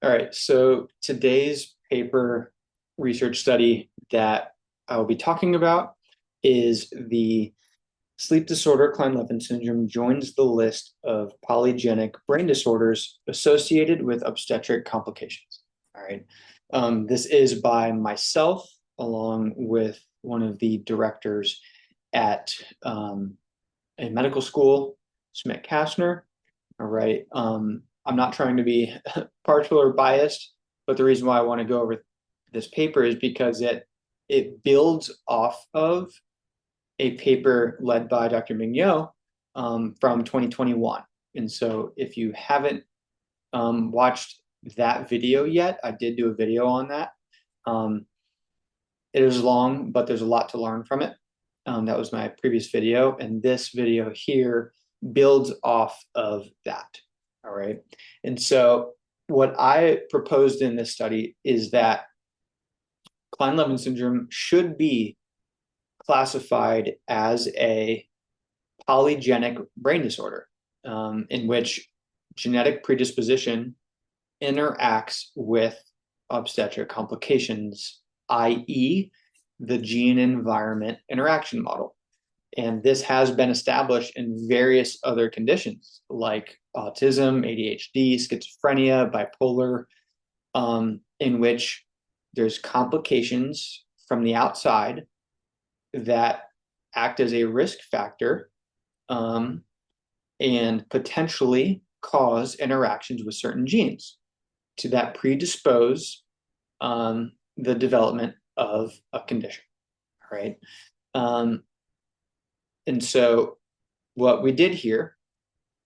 All right, so today's paper research study that I will be talking about is the sleep disorder Kleine-Levin syndrome joins the list of polygenic brain disorders associated with obstetric complications. All right, this is by myself along with one of the directors at a medical school, Schmidt Kastner. All right. I'm not trying to be partial or biased, but the reason why I want to go over this paper is because it builds off of a paper led by Dr. Mignot from 2021. And so if you haven't watched that video yet, I did do a video on that. It is long, but there's a lot to learn from it. That was my previous video, and this video here builds off of that. All right. And so what I proposed in this study is that Kleine-Levin syndrome should be classified as a polygenic brain disorder, in which genetic predisposition interacts with obstetric complications, i.e., the gene environment interaction model. And this has been established in various other conditions like autism, ADHD, schizophrenia, bipolar, in which there's complications from the outside that act as a risk factor and potentially cause interactions with certain genes to that predispose the development of a condition. All right. And so what we did here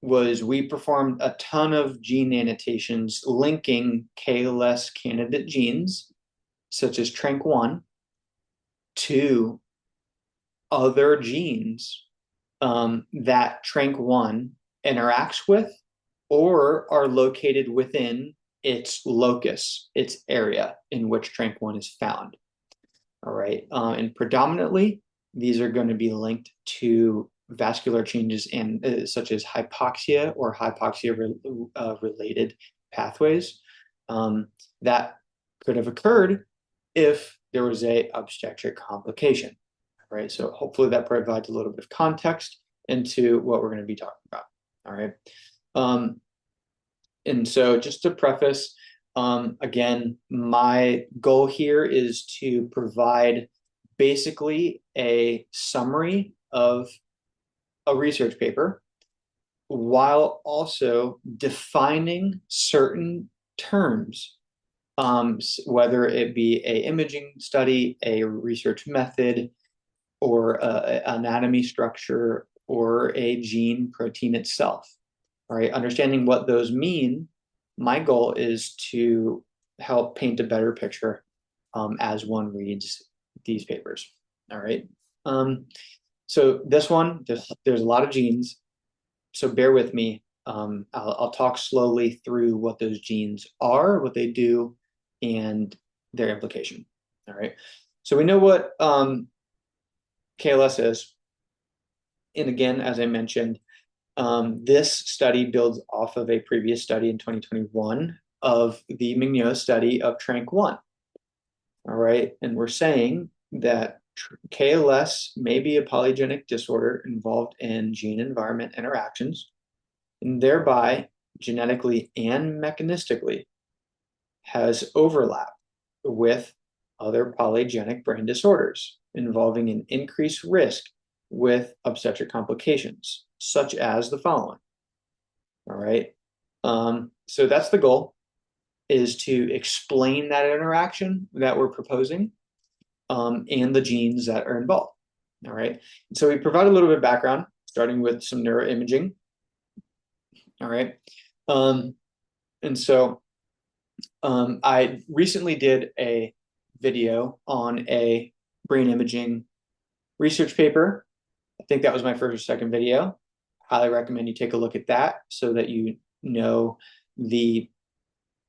was we performed a ton of gene annotations linking KLS candidate genes, such as TRNC1, to other genes that TRNC1 interacts with or are located within its locus, its area in which TRNC1 is found. All right. And predominantly, these are going to be linked to vascular changes such as hypoxia or hypoxia-related pathways that could have occurred if there was a obstetric complication. Right. So hopefully that provides a little bit of context into what we're going to be talking about. All right. And so just to preface, again, my goal here is to provide basically a summary of a research paper while also defining certain terms, whether it be an imaging study, a research method, or anatomy structure, or a gene protein itself. All right, understanding what those mean, my goal is to help paint a better picture as one reads these papers. All right. So this one, there's a lot of genes, so bear with me. I'll talk slowly through what those genes are, what they do, and their implication. All right. So we know what KLS is. And again, as I mentioned, this study builds off of a previous study in 2021 of the Mignot study of TRNC1. All right. And we're saying that KLS may be a polygenic disorder involved in gene environment interactions, and thereby genetically and mechanistically has overlap with other polygenic brain disorders involving an increased risk with obstetric complications, such as the following. All right. So that's the goal, is to explain that interaction that we're proposing and the genes that are involved. All right. So we provide a little bit of background, starting with some neuroimaging. All right. And so I recently did a video on a brain imaging research paper. I think that was my first or second video. Highly recommend you take a look at that so that you know the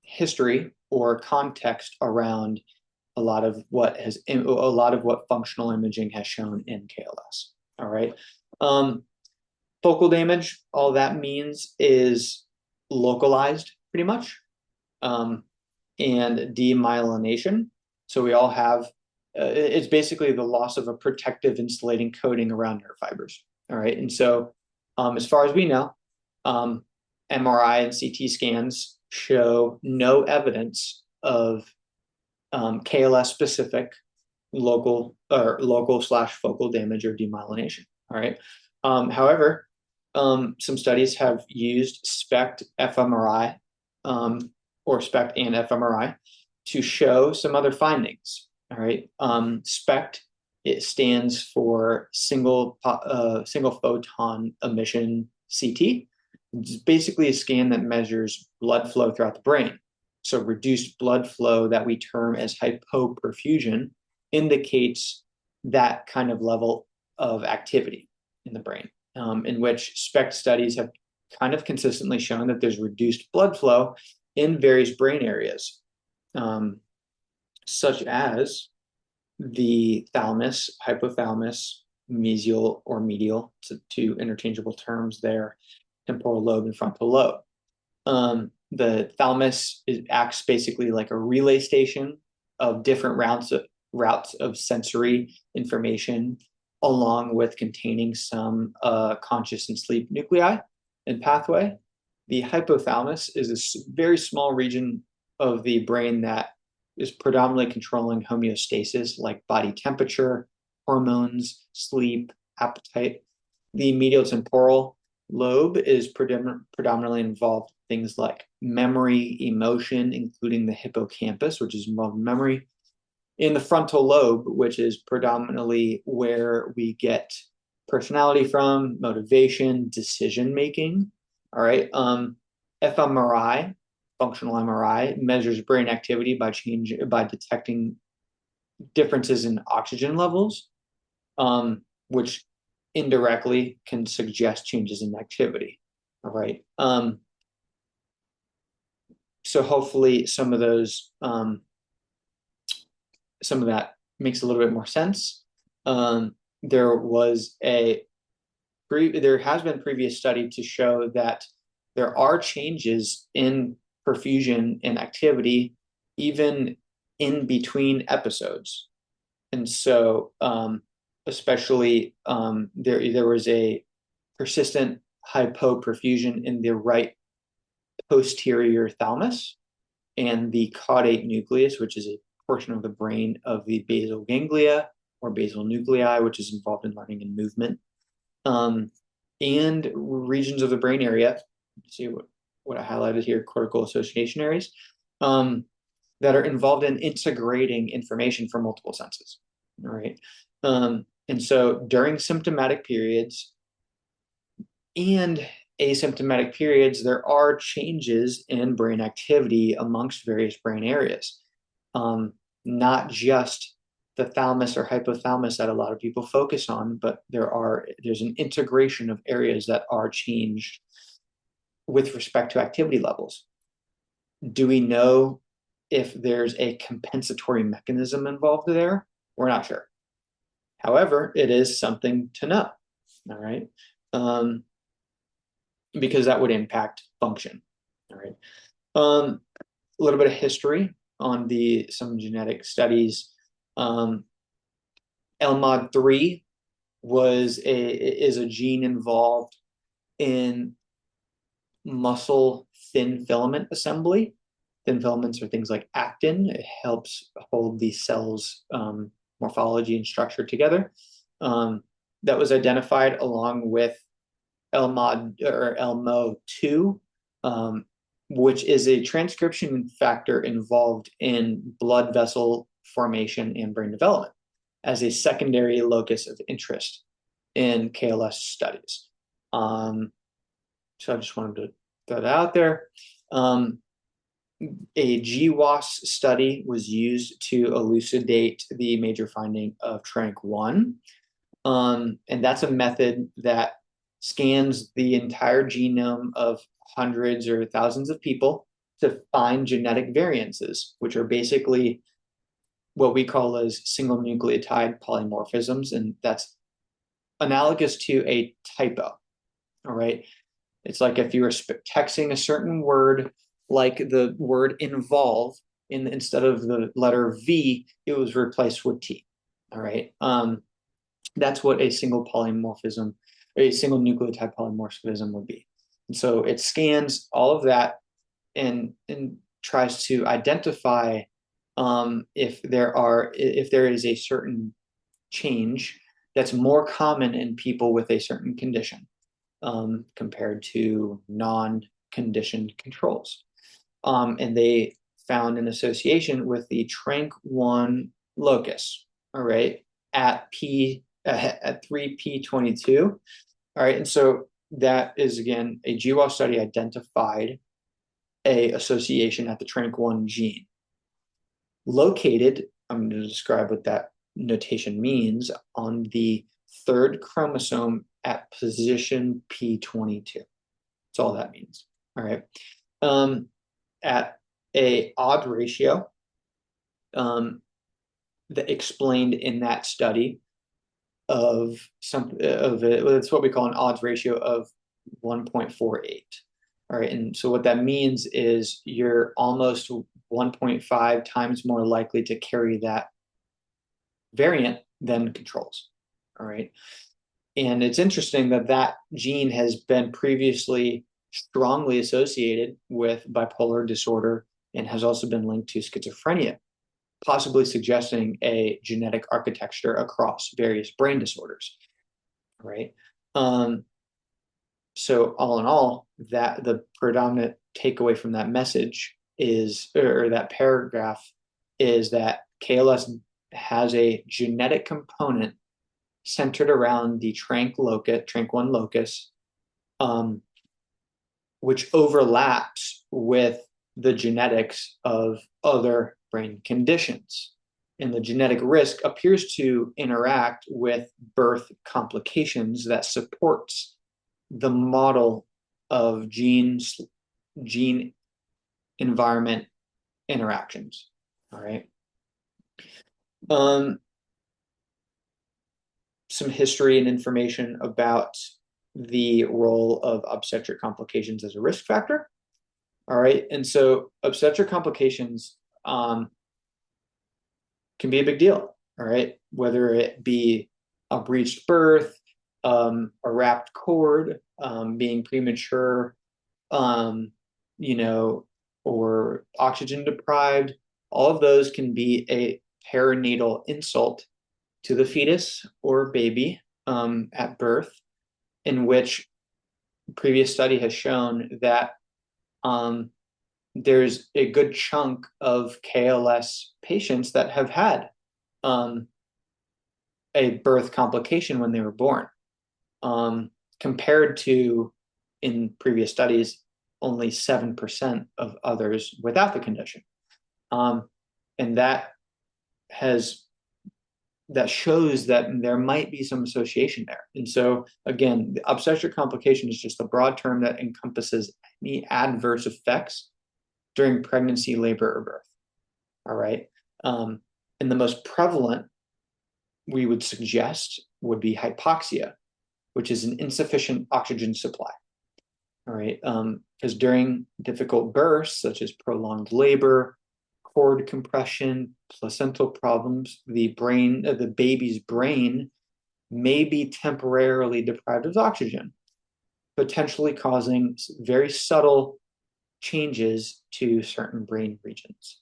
history or context around a lot of what functional imaging has shown in KLS. All right. Focal damage, all that means is localized pretty much. and demyelination. So we all have, it's basically the loss of a protective insulating coating around nerve fibers. All right. And so, as far as we know, MRI and CT scans show no evidence of KLS specific local/focal damage or demyelination. All right. However, some studies have used SPECT fMRI or SPECT and fMRI to show some other findings. All right. SPECT, it stands for single photon emission CT. It's basically a scan that measures blood flow throughout the brain. So reduced blood flow that we term as hypoperfusion indicates that kind of level of activity in the brain, in which SPECT studies have kind of consistently shown that there's reduced blood flow in various brain areas, such as the thalamus, hypothalamus, mesial or medial, two interchangeable terms there, temporal lobe and frontal lobe. The thalamus acts basically like a relay station of different routes of sensory information, along with containing some conscious and sleep nuclei and pathway. The hypothalamus is a very small region of the brain that is predominantly controlling homeostasis, like body temperature, hormones, sleep, appetite. The medial temporal lobe is predominantly involved in things like memory, emotion, including the hippocampus, which is involved in memory. In the frontal lobe, which is predominantly where we get personality from, motivation, decision making. All right. fMRI, functional MRI, measures brain activity by detecting differences in oxygen levels, which indirectly can suggest changes in activity. All right. So hopefully some of that makes a little bit more sense. There has been previous study to show that there are changes in perfusion and activity even in between episodes. And so especially there was a persistent hypoperfusion in the right posterior thalamus and the caudate nucleus, which is a portion of the brain of the basal ganglia or basal nuclei, which is involved in learning and movement, and regions of the brain area. See what I highlighted here, cortical association areas, that are involved in integrating information from multiple senses. All right. And so during symptomatic periods and asymptomatic periods, there are changes in brain activity amongst various brain areas. Not just the thalamus or hypothalamus that a lot of people focus on, but there's an integration of areas that are changed with respect to activity levels. Do we know if there's a compensatory mechanism involved there? We're not sure. However, it is something to know, all right? Because that would impact function, all right? A little bit of history on some genetic studies. LMOD3 is a gene involved in muscle thin filament assembly. Thin filaments are things like actin. It helps hold the cells' morphology and structure together. That was identified along with LMO2, which is a transcription factor involved in blood vessel formation and brain development as a secondary locus of interest in KLS studies. So I just wanted to throw that out there. A GWAS study was used to elucidate the major finding of TRANQ-1. And that's a method that scans the entire genome of hundreds or thousands of people to find genetic variances, which are basically what we call as single nucleotide polymorphisms. And that's analogous to a typo. All right. It's like if you were texting a certain word, like the word involve, instead of the letter V, it was replaced with T. All right. That's what a single polymorphism, or a single nucleotide polymorphism would be. And so it scans all of that and tries to identify if there is a certain change that's more common in people with a certain condition compared to non-conditioned controls. And they found an association with the TRANK1 locus, all right, at 3p22. All right, and so that is, again, a GWAS study identified a association at the TRANK1 gene. Located, I'm going to describe what that notation means, on the third chromosome at position p22. That's all that means. All right. At a odd ratio that explained in that study of it's what we call an odds ratio of 1.48. All right, and so what that means is you're almost 1.5 times more likely to carry that variant than controls. All right, and it's interesting that that gene has been previously strongly associated with bipolar disorder and has also been linked to schizophrenia, possibly suggesting a genetic architecture across various brain disorders, right? So all in all, that the predominant takeaway from that message is, or that paragraph, is that KLS has a genetic component centered around the TRANK1 locus, which overlaps with the genetics of other brain conditions. And the genetic risk appears to interact with birth complications that supports the model of gene environment interactions. All right. Some history and information about the role of obstetric complications as a risk factor. All right. And so obstetric complications can be a big deal. All right. Whether it be a breached birth, a wrapped cord, being premature, or oxygen deprived, all of those can be a perinatal insult to the fetus or baby at birth, in which previous study has shown that there's a good chunk of KLS patients that have had a birth complication when they were born, compared to, in previous studies, only 7% of others without the condition. And that shows that there might be some association there. And so, again, the obstetric complication is just a broad term that encompasses any adverse effects during pregnancy, labor, or birth. All right. And the most prevalent, we would suggest, would be hypoxia, which is an insufficient oxygen supply. All right. Because during difficult births, such as prolonged labor, cord compression, placental problems, the baby's brain may be temporarily deprived of oxygen, potentially causing very subtle changes to certain brain regions.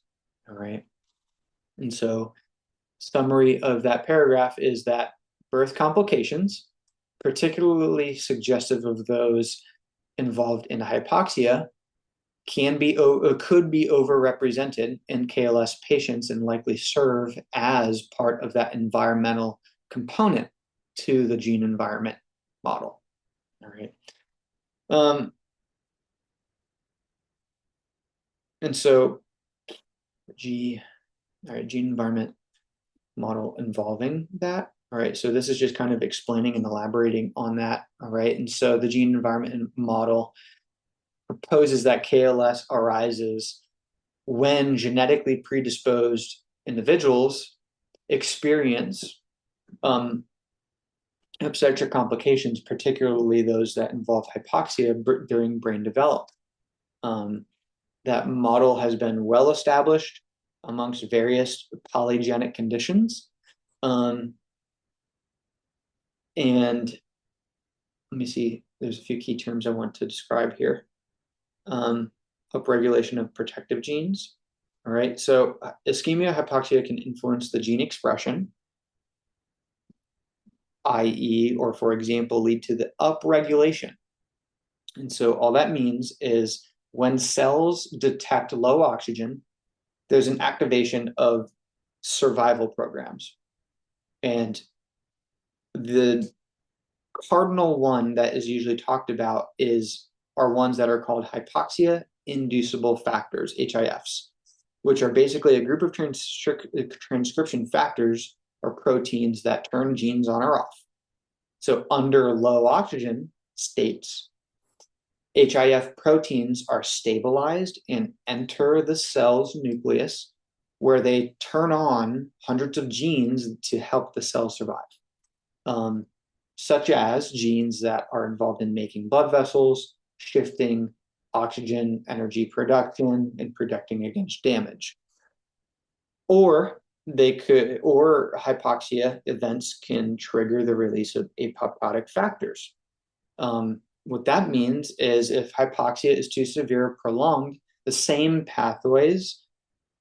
All right. And so, summary of that paragraph is that birth complications, particularly suggestive of those involved in hypoxia, could be overrepresented in KLS patients and likely serve as part of that environmental component to the gene environment model. All right. And so gene environment model involving that. All right. So this is just kind of explaining and elaborating on that. All right. And so the gene environment model proposes that KLS arises when genetically predisposed individuals experience obstetric complications, particularly those that involve hypoxia during brain development. That model has been well established amongst various polygenic conditions. And let me see, there's a few key terms I want to describe here. Upregulation of protective genes. All right, so ischemia hypoxia can influence the gene expression, i.e., or for example, lead to the upregulation. And so all that means is when cells detect low oxygen, there's an activation of survival programs. And the cardinal one that is usually talked about are ones that are called hypoxia-inducible factors, HIFs, which are basically a group of transcription factors or proteins that turn genes on or off. So under low oxygen states, HIF proteins are stabilized and enter the cell's nucleus, where they turn on hundreds of genes to help the cell survive, such as genes that are involved in making blood vessels, shifting oxygen energy production, and protecting against damage. Or hypoxia events can trigger the release of apoptotic factors. What that means is if hypoxia is too severe or prolonged, the same pathways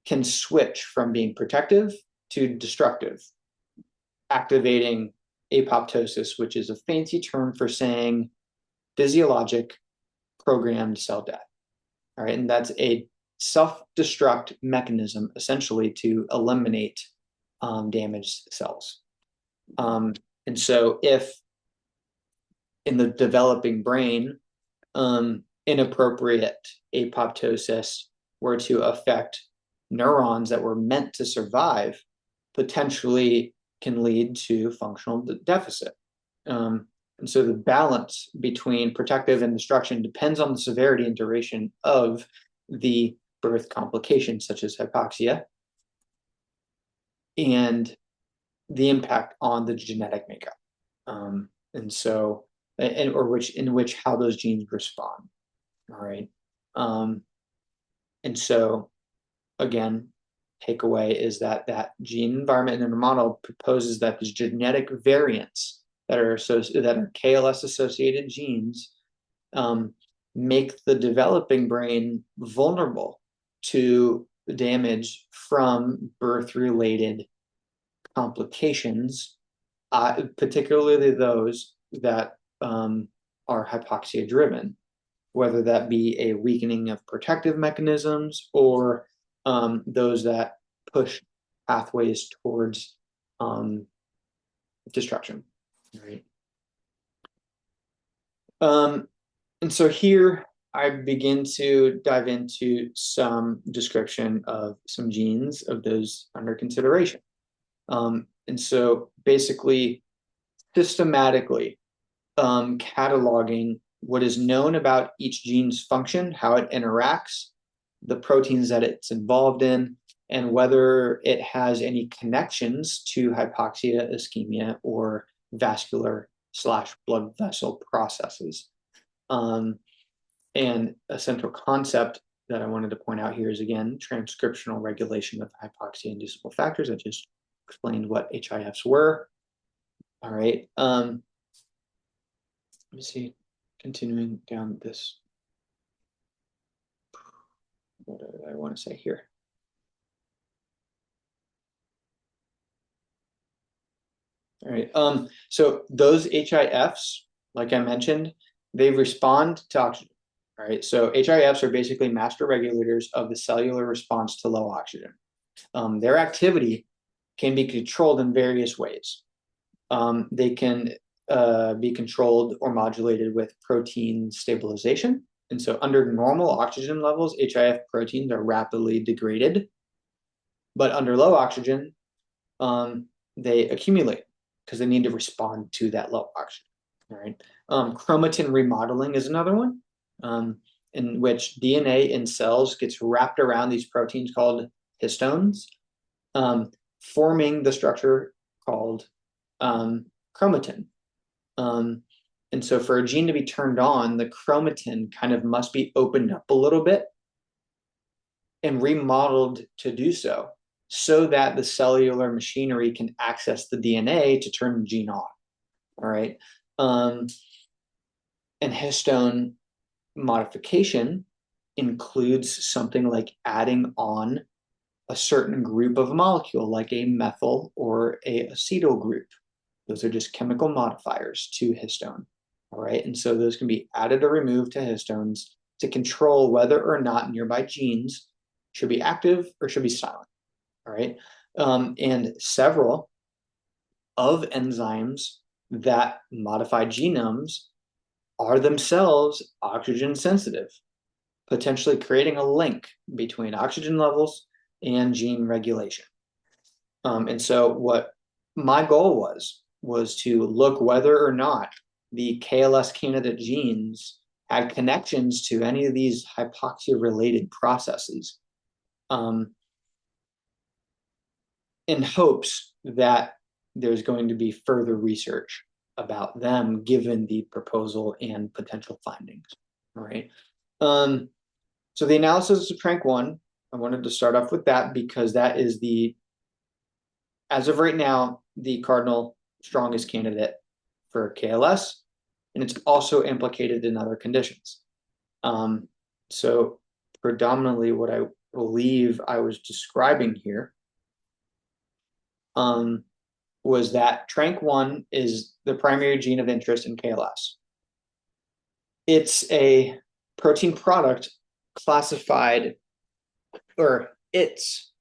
can switch from being protective to destructive, activating apoptosis, which is a fancy term for saying physiologic programmed cell death. All right, and that's a self-destruct mechanism essentially to eliminate damaged cells. And so if in the developing brain, inappropriate apoptosis were to affect neurons that were meant to survive, potentially can lead to functional deficit. And so the balance between protective and destruction depends on the severity and duration of the birth complications, such as hypoxia, and the impact on the genetic makeup. And so, in which how those genes respond. All right. And so, again, takeaway is that gene environment in the model proposes that these genetic variants that are KLS associated genes make the developing brain vulnerable to damage from birth-related complications, particularly those that are hypoxia-driven, whether that be a weakening of protective mechanisms or those that push pathways towards destruction. Right. And so here I begin to dive into some description of some genes of those under consideration. And so basically, systematically cataloging what is known about each gene's function, how it interacts, the proteins that it's involved in, and whether it has any connections to hypoxia, ischemia, or vascular/blood vessel processes. And a central concept that I wanted to point out here is, again, transcriptional regulation of hypoxia-inducible factors. I just explained what HIFs were. All right. Let me see, continuing down this. What do I want to say here? All right. So those HIFs, like I mentioned, they respond to oxygen. All right. So HIFs are basically master regulators of the cellular response to low oxygen. Their activity can be controlled in various ways. They can be controlled or modulated with protein stabilization. And so under normal oxygen levels, HIF proteins are rapidly degraded. But under low oxygen, they accumulate because they need to respond to that low oxygen. All right. Chromatin remodeling is another one, in which DNA in cells gets wrapped around these proteins called histones, forming the structure called chromatin. And so for a gene to be turned on, the chromatin kind of must be opened up a little bit and remodeled to do so that the cellular machinery can access the DNA to turn the gene on. All right. And histone modification includes something like adding on a certain group of a molecule, like a methyl or a acetyl group. Those are just chemical modifiers to histone. All right. And so those can be added or removed to histones to control whether or not nearby genes should be active or should be silent. All right. And several of enzymes that modify genomes are themselves oxygen sensitive, potentially creating a link between oxygen levels and gene regulation. And so what my goal was to look whether or not the KLS candidate genes had connections to any of these hypoxia-related processes, in hopes that there's going to be further research about them given the proposal and potential findings. All right. So the analysis of TRANQ-1, I wanted to start off with that because that is as of right now, the cardinal strongest candidate for KLS, and it's also implicated in other conditions. So predominantly what I believe I was describing here was that TRANQ-1 is the primary gene of interest in KLS. It's a protein product classified, or its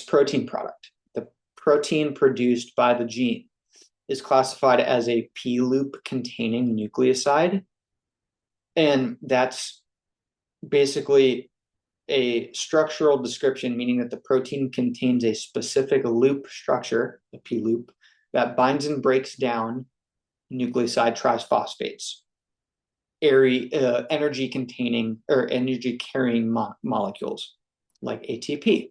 protein product, the protein produced by the gene, is classified as a P-loop containing nucleoside. And that's basically a structural description, meaning that the protein contains a specific loop structure, a P-loop, that binds and breaks down nucleoside trisephosphates, energy containing or energy carrying molecules like ATP.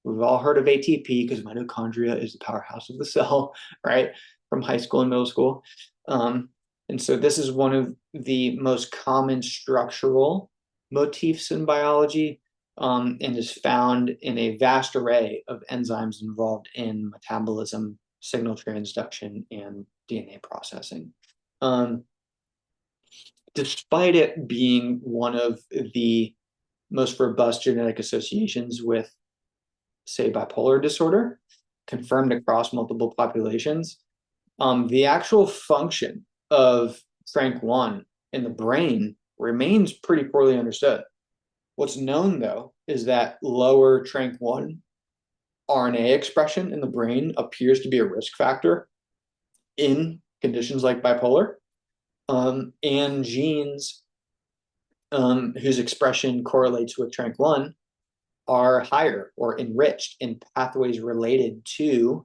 We've all heard of ATP because mitochondria is the powerhouse of the cell, right? From high school and middle school. And so this is one of the most common structural motifs in biology, and is found in a vast array of enzymes involved in metabolism, signal transduction, and DNA processing. Despite it being one of the most robust genetic associations with, say, bipolar disorder, confirmed across multiple populations, the actual function of TRANQ-1 in the brain remains pretty poorly understood. What's known, though, is that lower TRANQ-1 RNA expression in the brain appears to be a risk factor in conditions like bipolar, and genes whose expression correlates with TRANQ-1 are higher or enriched in pathways related to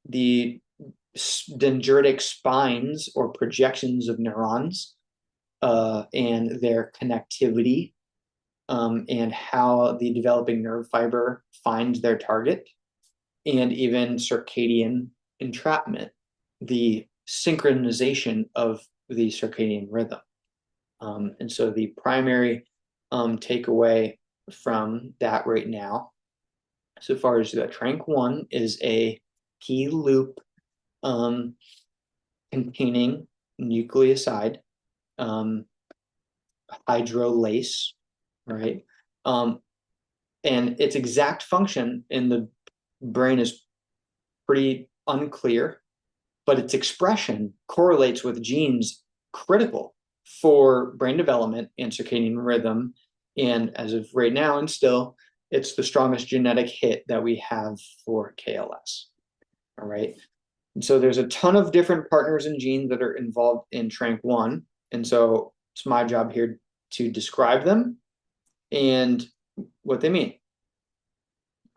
the dendritic spines or projections of neurons, and their connectivity, and how the developing nerve fiber finds their target, and even circadian entrapment, the synchronization of the circadian rhythm. And so the primary takeaway from that right now, so far as that TRANQ-1 is a P loop containing nucleoside, hydrolase, right? And its exact function in the brain is pretty unclear, but its expression correlates with genes critical for brain development and circadian rhythm. And as of right now, and still, it's the strongest genetic hit that we have for KLS. All right. And so there's a ton of different partners and genes that are involved in TRANQ-1. And so it's my job here to describe them and what they mean.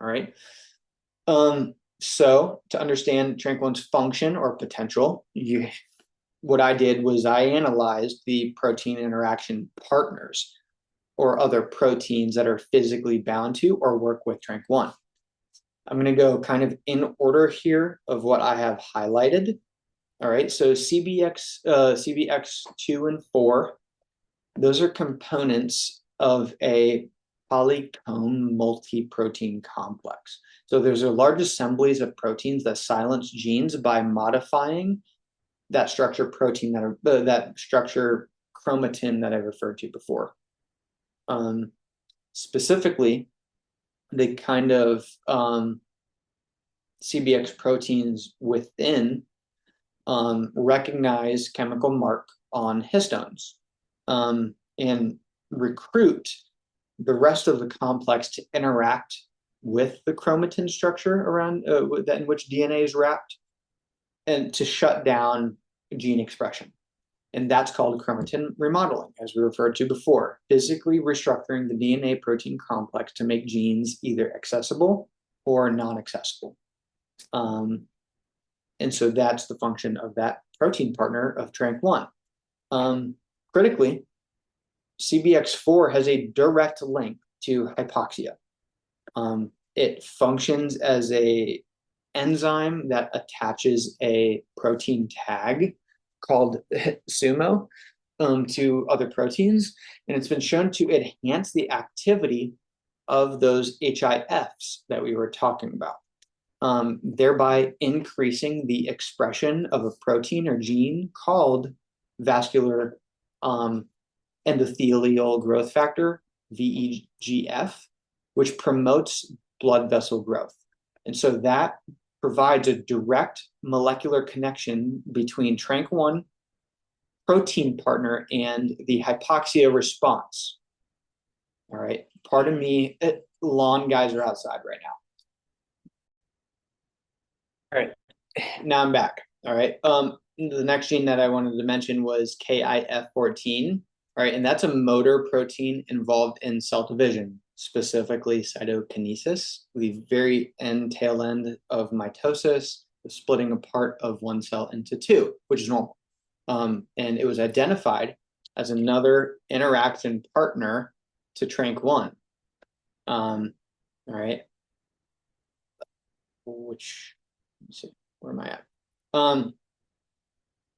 All right. So to understand TRANQ-1's function or potential, what I did was I analyzed the protein interaction partners or other proteins that are physically bound to or work with TRANQ-1. I'm going to go kind of in order here of what I have highlighted. All right, so CBX2 and 4, those are components of a polycomb multi-protein complex. So there's a large assemblies of proteins that silence genes by modifying that structure protein that structure chromatin that I referred to before. Specifically, the kind of CBX proteins within recognize chemical mark on histones and recruit the rest of the complex to interact with the chromatin structure around in which DNA is wrapped and to shut down gene expression. And that's called chromatin remodeling, as we referred to before, physically restructuring the DNA protein complex to make genes either accessible or non-accessible. And so that's the function of that protein partner of TRANK1. Critically, CBX4 has a direct link to hypoxia. It functions as an enzyme that attaches a protein tag called SUMO to other proteins, and it's been shown to enhance the activity of those HIFs that we were talking about, thereby increasing the expression of a protein or gene called vascular endothelial growth factor, VEGF, which promotes blood vessel growth. And so that provides a direct molecular connection between TRANK1 protein partner and the hypoxia response. All right, pardon me, lawn guys are outside right now. All right, now I'm back. All right, the next gene that I wanted to mention was KIF14. All right, and that's a motor protein involved in cell division, specifically cytokinesis, the very tail end of mitosis, the splitting apart of one cell into two, which is normal. And it was identified as another interaction partner to TRANK1. All right, which, let's see, where am I at?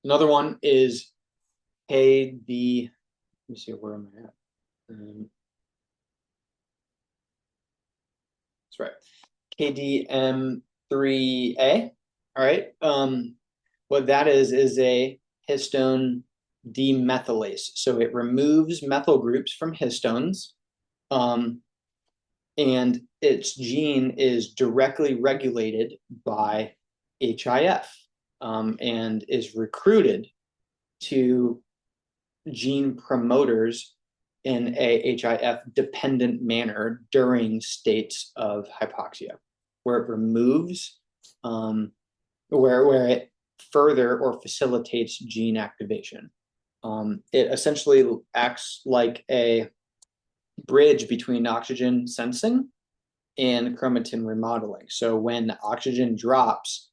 Another one is KD. Let me see, where am I at? That's right. KDM3A. All right. What that is a histone demethylase. So it removes methyl groups from histones, and its gene is directly regulated by HIF, and is recruited to gene promoters in a HIF dependent manner during states of hypoxia, where it removes, where it further or facilitates gene activation. It essentially acts like a bridge between oxygen sensing and chromatin remodeling. So when oxygen drops,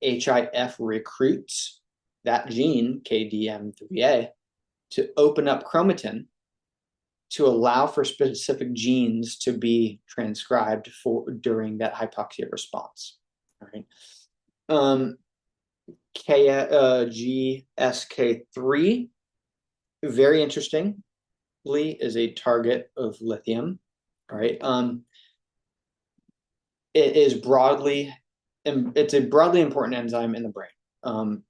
HIF recruits that gene, KDM3A, to open up chromatin to allow for specific genes to be transcribed during that hypoxia response. All right. GSK3, very interestingly, is a target of lithium. All right. It's a broadly important enzyme in the brain.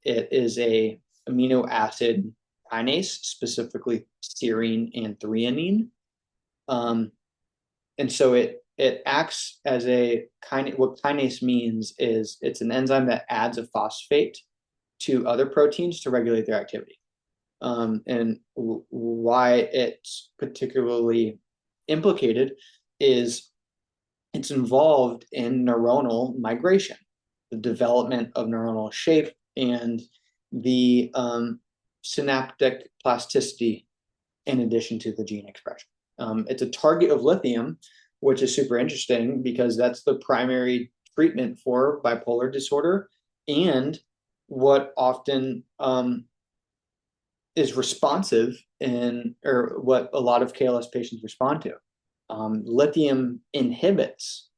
It is a amino acid kinase, specifically serine and threonine. And so it acts as a kinase. What kinase means is it's an enzyme that adds a phosphate to other proteins to regulate their activity. And why it's particularly implicated is it's involved in neuronal migration, the development of neuronal shape, and the synaptic plasticity in addition to the gene expression. It's a target of lithium, which is super interesting because that's the primary treatment for bipolar disorder and what often is responsive or what a lot of KLS patients respond to. Lithium inhibits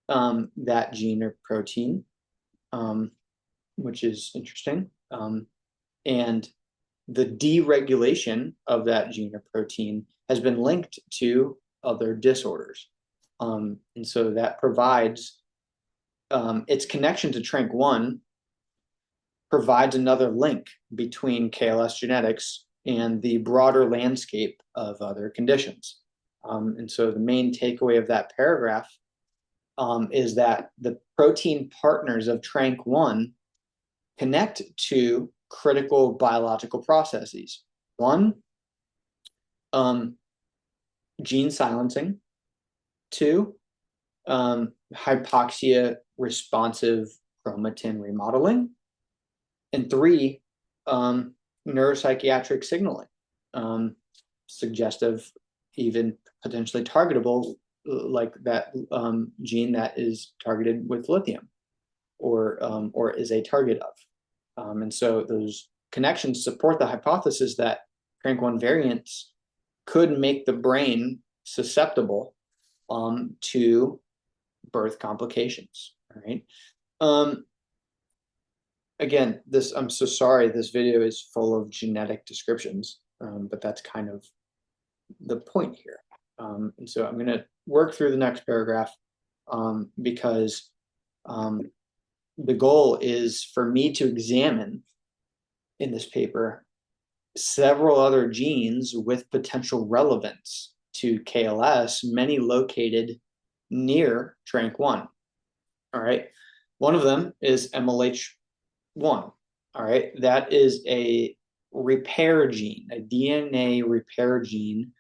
that gene or protein, which is interesting. And the deregulation of that gene or protein has been linked to other disorders. And so that provides its connection to TRNK1 provides another link between KLS genetics and the broader landscape of other conditions. And so the main takeaway of that paragraph is that the protein partners of TRNK1 connect to critical biological processes. One, gene silencing. Two, hypoxia responsive chromatin remodeling. And three, neuropsychiatric signaling, suggestive, even potentially targetable, like that gene that is targeted with lithium or is a target of. And so those connections support the hypothesis that TRNK1 variants could make the brain susceptible to birth complications. All right. Again, I'm so sorry, this video is full of genetic descriptions, but that's kind of the point here. And so I'm going to work through the next paragraph because the goal is for me to examine in this paper several other genes with potential relevance to KLS, many located near TRNK1. All right. One of them is MLH1. All right. That is a repair gene, a DNA repair gene,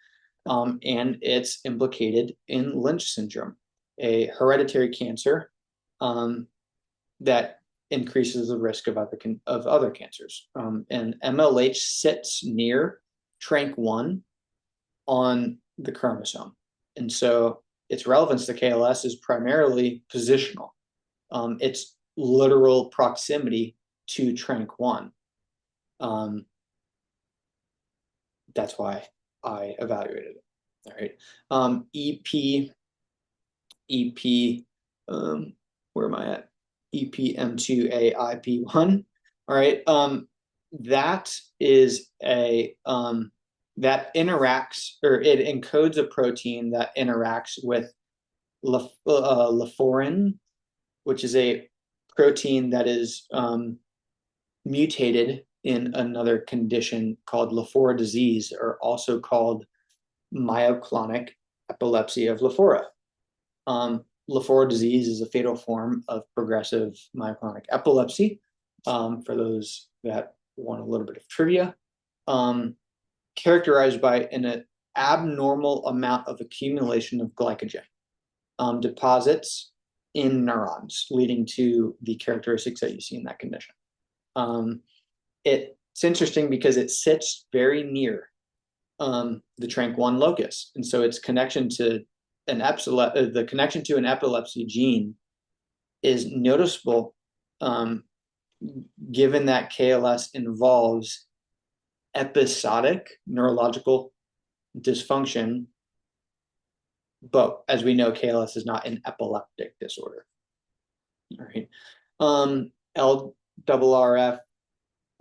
and it's implicated in Lynch syndrome, a hereditary cancer that increases the risk of other cancers. And MLH sits near TRNK1 on the chromosome. And so its relevance to KLS is primarily positional. It's literal proximity to TRNK1. That's why I evaluated it. All right. EP, where am I at? EPM2AIP1. All right. That is a that interacts, or it encodes a protein that interacts with laforin, which is a protein that is mutated in another condition called Lafora disease, or also called myoclonic epilepsy of Lafora. Lafora disease is a fatal form of progressive myoclonic epilepsy. For those that want a little bit of trivia, characterized by an abnormal amount of accumulation of glycogen deposits in neurons, leading to the characteristics that you see in that condition. It's interesting because it sits very near the TRNK1 locus, and so its connection to the connection to an epilepsy gene is noticeable, given that KLS involves episodic neurological dysfunction, but as we know, KLS is not an epileptic disorder. All right. LRRF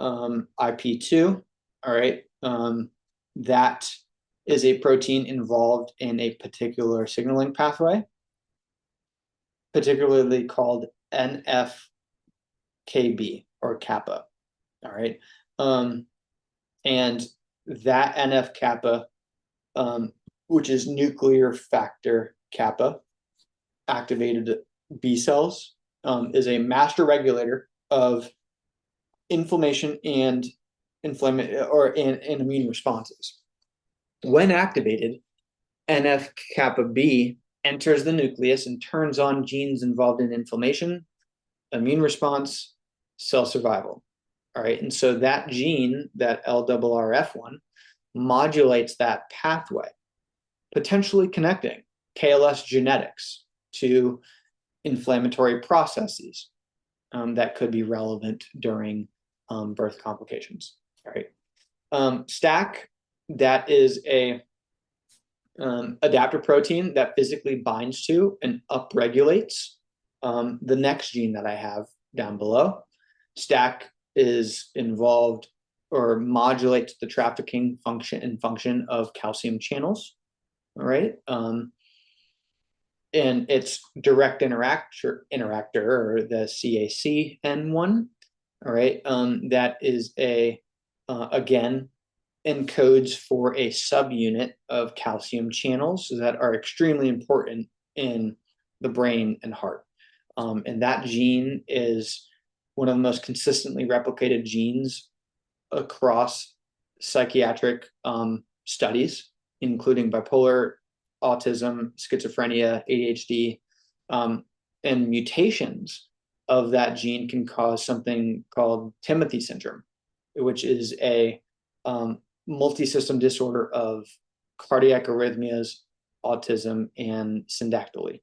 IP2. All right. That is a protein involved in a particular signaling pathway, particularly called NF-kB or kappa. All right. And that NF-kappa, which is nuclear factor kappa activated B cells, is a master regulator of inflammation and immune responses. When activated, NF-kappa B enters the nucleus and turns on genes involved in inflammation, immune response, cell survival. All right, and so that gene, that LRRF1, modulates that pathway, potentially connecting KLS genetics to inflammatory processes that could be relevant during birth complications. All right. STAC, that is a adaptor protein that physically binds to and upregulates the next gene that I have down below. STAC is involved, or modulates the trafficking function of calcium channels. All right. And its direct interactor, or the CACN1, all right, that is again, encodes for a subunit of calcium channels that are extremely important in the brain and heart. And that gene is one of the most consistently replicated genes across psychiatric studies, including bipolar, autism, schizophrenia, ADHD, and mutations of that gene can cause something called Timothy syndrome, which is a multi-system disorder of cardiac arrhythmias, autism, and syndactyly.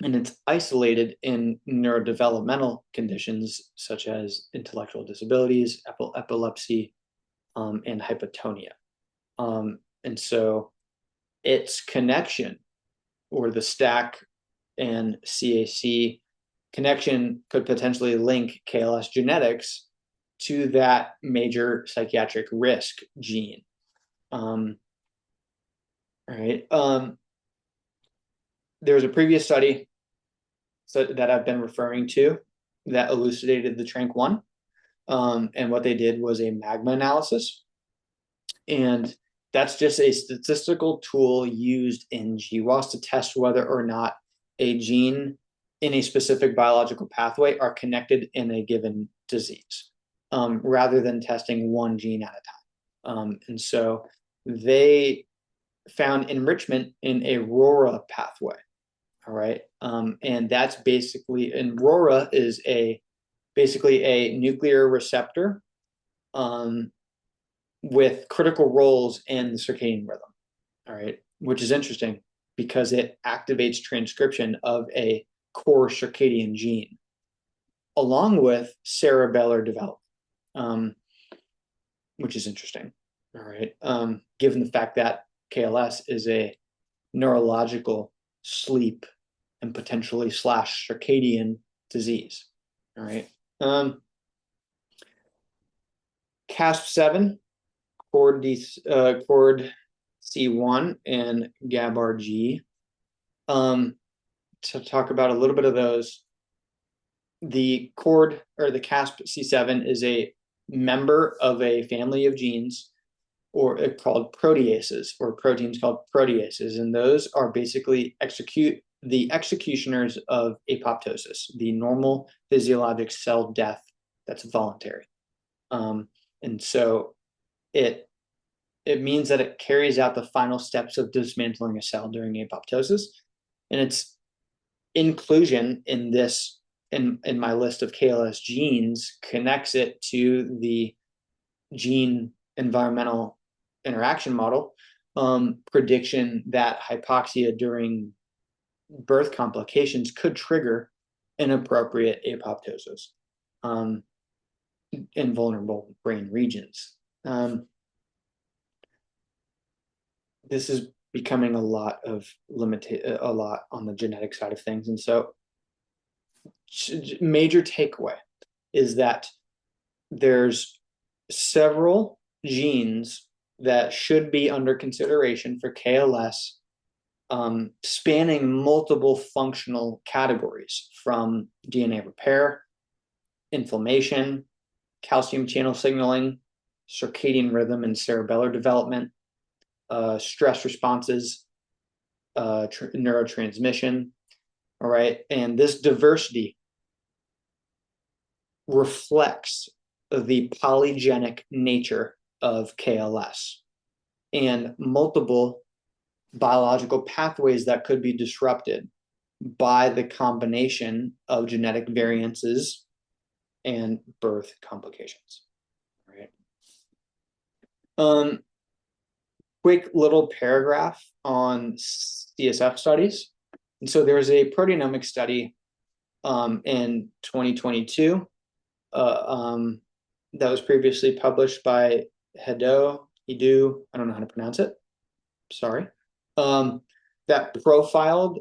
And it's isolated in neurodevelopmental conditions such as intellectual disabilities, epilepsy, and hypotonia. And so its connection, or the STAC and CAC connection, could potentially link KLS genetics to that major psychiatric risk gene. All right. There was a previous study that I've been referring to that elucidated the TRANK1. And what they did was a magma analysis. And that's just a statistical tool used in GWAS to test whether or not a gene in a specific biological pathway are connected in a given disease, rather than testing one gene at a time. And so they found enrichment in a RORA pathway. All right. And that's basically, and RORA is basically a nuclear receptor with critical roles in the circadian rhythm. All right. Which is interesting because it activates transcription of a core circadian gene along with cerebellar development, which is interesting. All right. Given the fact that KLS is a neurological sleep and potentially / circadian disease. All right. CASP7, cord C1, and GABARG. To talk about a little bit of those, the cord, or the CASP C7, is a member of a family of genes called proteases, or proteins called proteases, and those are basically the executioners of apoptosis, the normal physiologic cell death that's voluntary. And so it means that it carries out the final steps of dismantling a cell during apoptosis, and its inclusion in my list of KLS genes connects it to the gene environmental interaction model prediction that hypoxia during birth complications could trigger inappropriate apoptosis in vulnerable brain regions. This is becoming a lot on the genetic side of things, and so major takeaway is that there's several genes that should be under consideration for KLS, spanning multiple functional categories, from DNA repair, inflammation, calcium channel signaling, circadian rhythm and cerebellar development, stress responses, neurotransmission. All right. And this diversity reflects the polygenic nature of KLS and multiple biological pathways that could be disrupted by the combination of genetic variances and birth complications. All right. Quick little paragraph on CSF studies. And so there was a proteomic study in 2022 that was previously published by Hidu, I don't know how to pronounce it, sorry, that profiled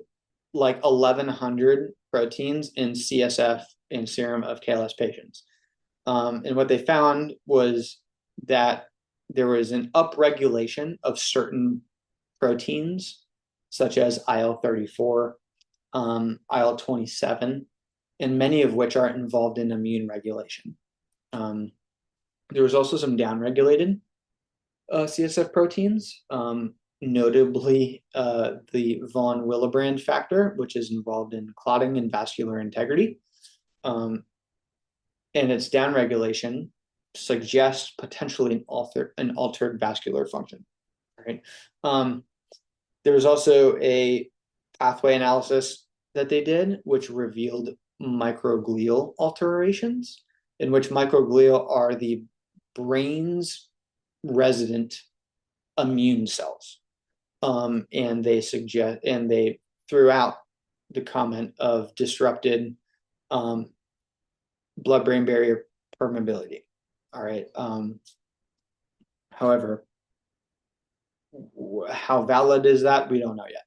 like 1,100 proteins in CSF and serum of KLS patients. And what they found was that there was an upregulation of certain proteins, such as IL-34, IL-27, and many of which are involved in immune regulation. There was also some downregulated CSF proteins, notably the von Willebrand factor, which is involved in clotting and vascular integrity. And its downregulation suggests potentially an altered vascular function. Right? There was also a pathway analysis that they did, which revealed microglial alterations, in which microglia are the brain's resident immune cells. And they threw out the comment of disrupted blood-brain barrier permeability. All right. However, how valid is that? We don't know yet.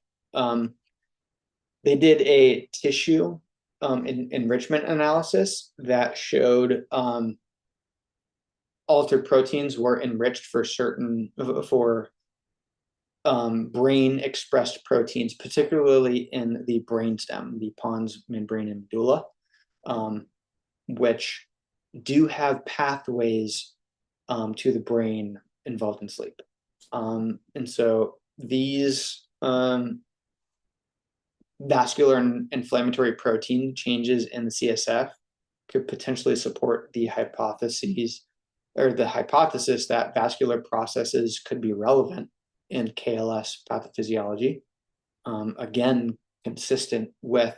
They did a tissue enrichment analysis that showed altered proteins were enriched for brain expressed proteins, particularly in the brainstem, the pons, membrane, and medulla, which do have pathways to the brain involved in sleep. And so these vascular and inflammatory protein changes in the CSF could potentially support the hypothesis that vascular processes could be relevant in KLS pathophysiology, again, consistent with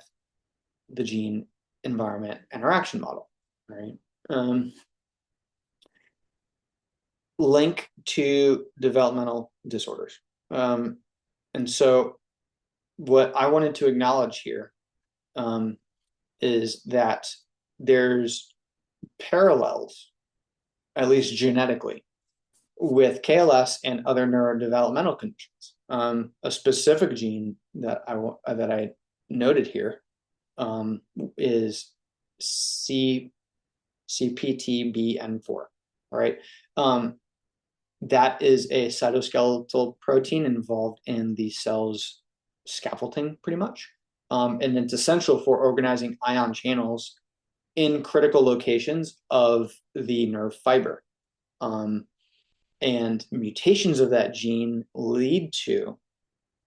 the gene environment interaction model, right? Link to developmental disorders. And so what I wanted to acknowledge here is that there's parallels, at least genetically, with KLS and other neurodevelopmental conditions. A specific gene that I noted here is CPTBN4. All right. That is a cytoskeletal protein involved in the cell's scaffolding, pretty much. And it's essential for organizing ion channels in critical locations of the nerve fiber. And mutations of that gene lead to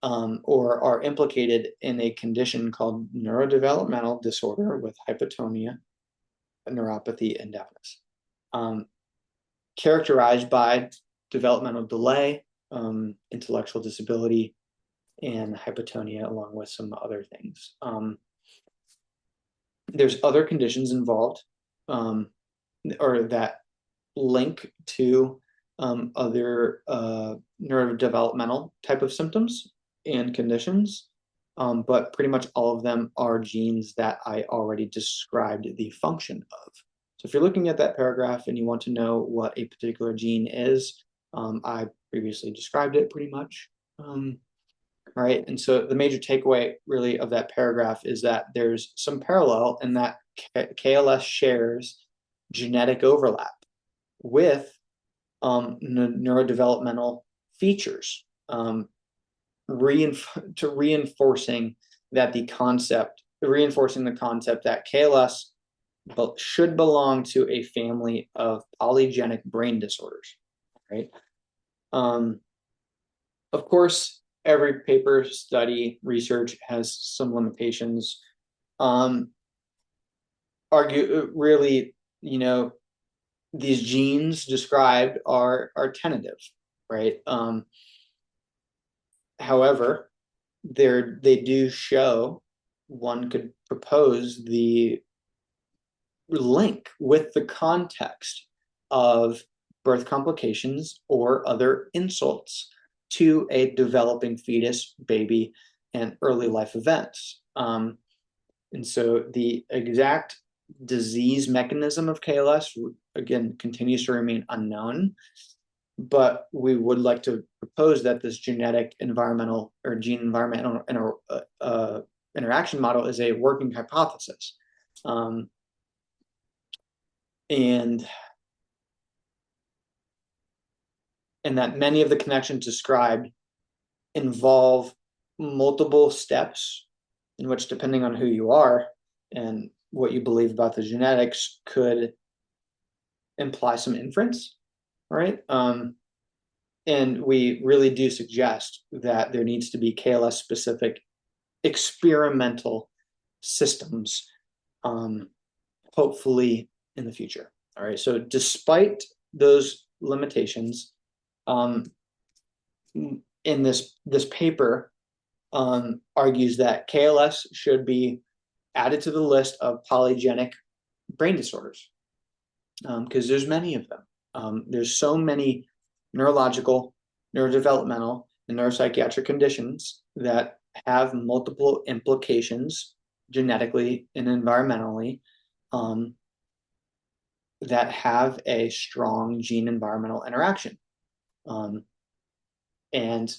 or are implicated in a condition called neurodevelopmental disorder with hypotonia, neuropathy, and deafness, characterized by developmental delay, intellectual disability, and hypotonia, along with some other things. There's other conditions involved or that link to other neurodevelopmental type of symptoms and conditions, but pretty much all of them are genes that I already described the function of. So if you're looking at that paragraph and you want to know what a particular gene is, I previously described it pretty much. All right, and so the major takeaway really of that paragraph is that there's some parallel in that KLS shares genetic overlap with neurodevelopmental features, reinforcing the concept that KLS should belong to a family of polygenic brain disorders, right? Of course, every paper, study, research has some limitations. Really, these genes described are tentative, right? However, they do show, one could propose the link with the context of birth complications or other insults to a developing fetus, baby, and early life events. And so the exact disease mechanism of KLS, again, continues to remain unknown, but we would like to propose that this genetic environmental or gene environmental interaction model is a working hypothesis. and that many of the connections described involve multiple steps in which, depending on who you are and what you believe about the genetics, could imply some inference, right? And we really do suggest that there needs to be KLS specific experimental systems, hopefully in the future. All right. So despite those limitations, in this paper argues that KLS should be added to the list of polygenic brain disorders, because there's many of them. There's so many neurological, neurodevelopmental, and neuropsychiatric conditions that have multiple implications genetically and environmentally, that have a strong gene environmental interaction. And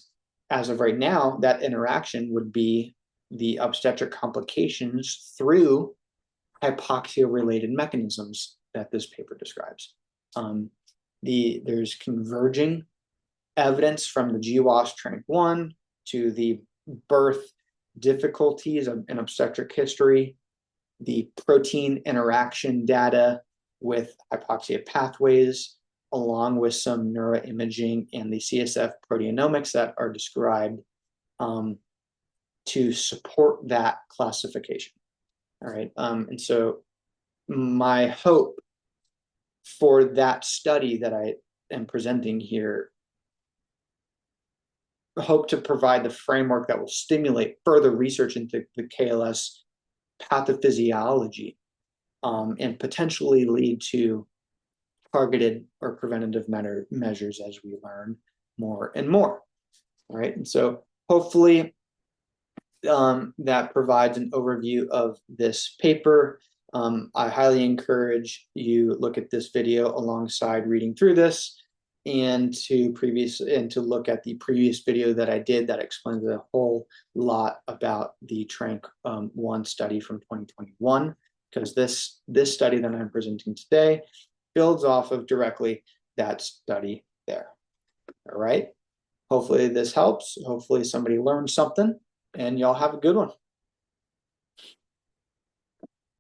as of right now, that interaction would be the obstetric complications through hypoxia-related mechanisms that this paper describes. There's converging evidence from the GWAS Trank 1 to the birth difficulties in obstetric history, the protein interaction data with hypoxia pathways, along with some neuroimaging and the CSF proteomics that are described, to support that classification. All right. And so my hope for that study that I am presenting here, hope to provide the framework that will stimulate further research into the KLS pathophysiology, and potentially lead to targeted or preventative measures as we learn more and more. All right. And so hopefully that provides an overview of this paper. I highly encourage you look at this video alongside reading through this, and to look at the previous video that I did that explains a whole lot about the Trank 1 study from 2021, because this study that I'm presenting today builds off of directly that study there. All right. Hopefully this helps. Hopefully somebody learned something, and y'all have a good one.